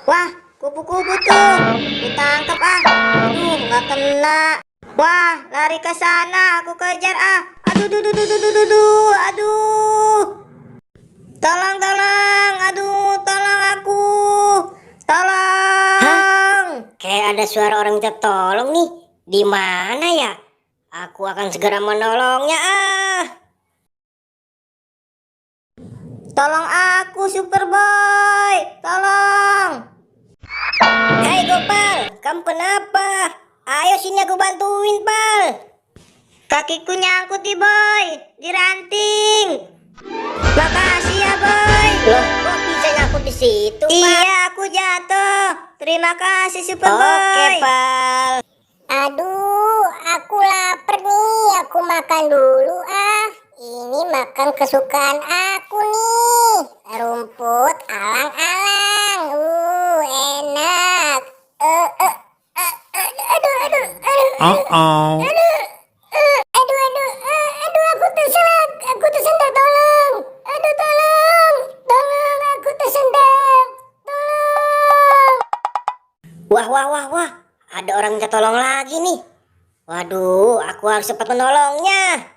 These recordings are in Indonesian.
Wah, kupu-kupu tuh. Ditangkap ah. Aduh, nggak kena. Wah, lari ke sana. Aku kejar ah. Aduh, duh, duh, duh, duh, duh, duh, duh. Aduh. Tolong, tolong. Aduh, tolong aku. Tolong. Kayak ada suara orang minta tolong nih. Di mana ya? Aku akan segera menolongnya. Tolong aku, Superboy. Tolong. Hai Gopal, kamu kenapa? Ayo sini aku bantuin, Pal. Kakiku nyangkut nih, Boy. Di ranting. Makasih ya, Boy. Loh, kok bisa nyangkut di situ, Pal? Iya, aku jatuh. Terima kasih, Superboy. Oke, Pal. Aduh, aku lapar nih. Aku makan dulu ah. Ini makan kesukaan aku nih. Rumput alang-alang. Enak. Aduh, aduh, aduh. Uh-oh. Aduh, aku tersendak. Aku tersendak, tolong. Aduh, tolong. Tolong, aku tersendak. Tolong. Wah. Ada orang minta tolong lagi nih. Waduh, aku harus cepat menolongnya.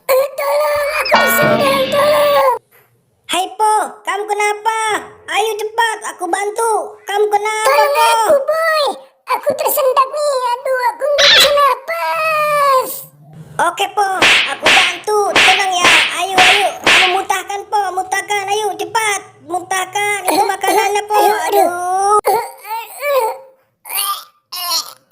Tolong, aku tersendak, tolong. Hai Po, kamu kenapa? Ayo cepat, aku bantu. Kamu kenapa, Tolong Po? aku, Boy. Aku tersendak nih. Aduh, aku nggak bisa napas. Oke, Po, aku bantu. Tenang ya. Ayo. Kamu muntahkan, Po. Muntahkan. Ayo, cepat. Muntahkan. Itu makanannya, Po. Aduh.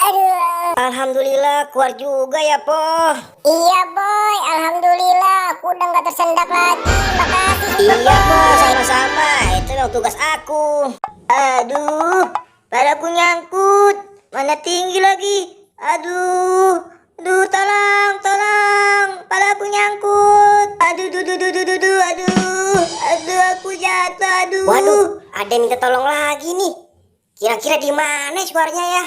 Aduh. Alhamdulillah, keluar juga ya, Po. Iya, Boy. Alhamdulillah. Aku udah nggak tersendak lagi. Makasih, Iya, Po. Boy. Sama-sama. Itu memang tugas aku. Aduh, padaku nyangkut. Mana tinggi lagi. Aduh, tolong. Padaku nyangkut. Aduh, aku jatuh. Aduh. Waduh, ada yang minta tolong lagi nih. Kira-kira di mana suaranya ya?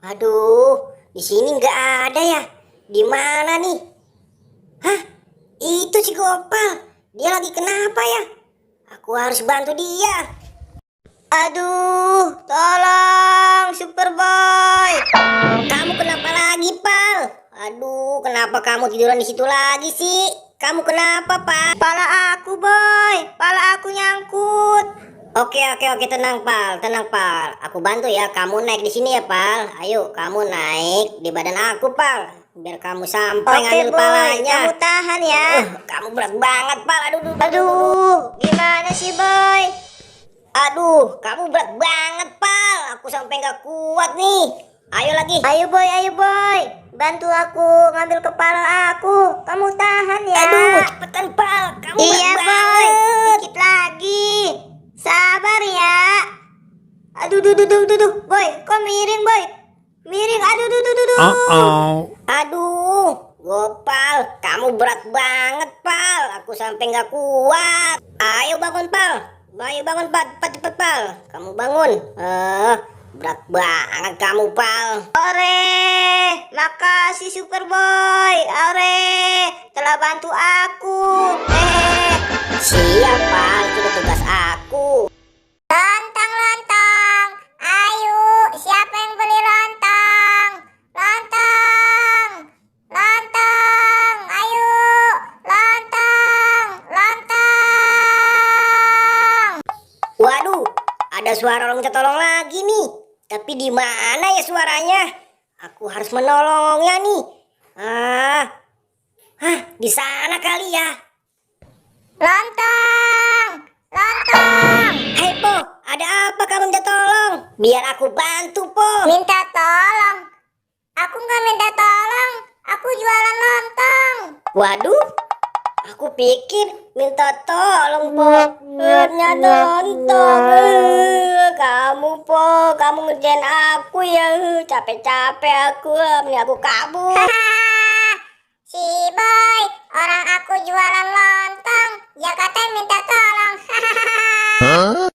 Waduh, di sini nggak ada ya. Di mana nih? Hah? Itu si Gopal. Dia lagi kenapa ya? Aku harus bantu dia. Aduh, tolong, Superboy. Kamu kenapa lagi, Pal? Aduh, kenapa kamu tiduran di situ lagi sih? Kamu kenapa, Pal? Pala aku, Boy. Pala aku nyangkut. Oke, tenang, Pal. Aku bantu ya. Kamu naik di sini ya, Pal. Ayo, kamu naik di badan aku, Pal. Biar kamu sampai Oke, ngambil Boy. palanya. Kamu tahan ya. Kamu berat banget, Pal. Aduh, gimana sih, Boy? Aduh, kamu berat banget, Pal. Aku sampai nggak kuat nih. Ayo lagi. Ayo, Boy. Bantu aku ngambil kepala aku. Kamu tahan ya. Aduh, cepetan, Pal. Kamu Iya, berat Boy. banget. Dikit lagi. Sabar ya. Aduh, Boy, kok miring, Boy? Miring, aduh. Uh-oh. Aduh, Gopal, kamu berat banget, Pal. Aku sampai nggak kuat. Ayo bangun, Pal. Cepet, Pal. Kamu bangun. Berat banget kamu, Pal. Ore, makasih Superboy. Ore, telah bantu aku. Siap, Pal. Itu udah tugas aku. Lontong. Ayo, siapa yang beli lontong? Lontong. Ayo. Lontong. Waduh, ada suara orang minta tolong lagi nih. Tapi di mana ya suaranya? Aku harus menolongnya nih. Di sana kali ya. Lontong. Hei Po, ada apa kamu minta tolong? Biar aku bantu, Po. Minta tolong. Aku nggak minta tolong. Aku jualan lontong. Waduh, aku pikir minta tolong, Po. Ternyata lontong. Kamu, Po, kamu ngerjain aku ya. Capek-capek aku, ini aku kabur. Si Boy, orang aku jualan lontong, dia katanya minta tolong. Huh?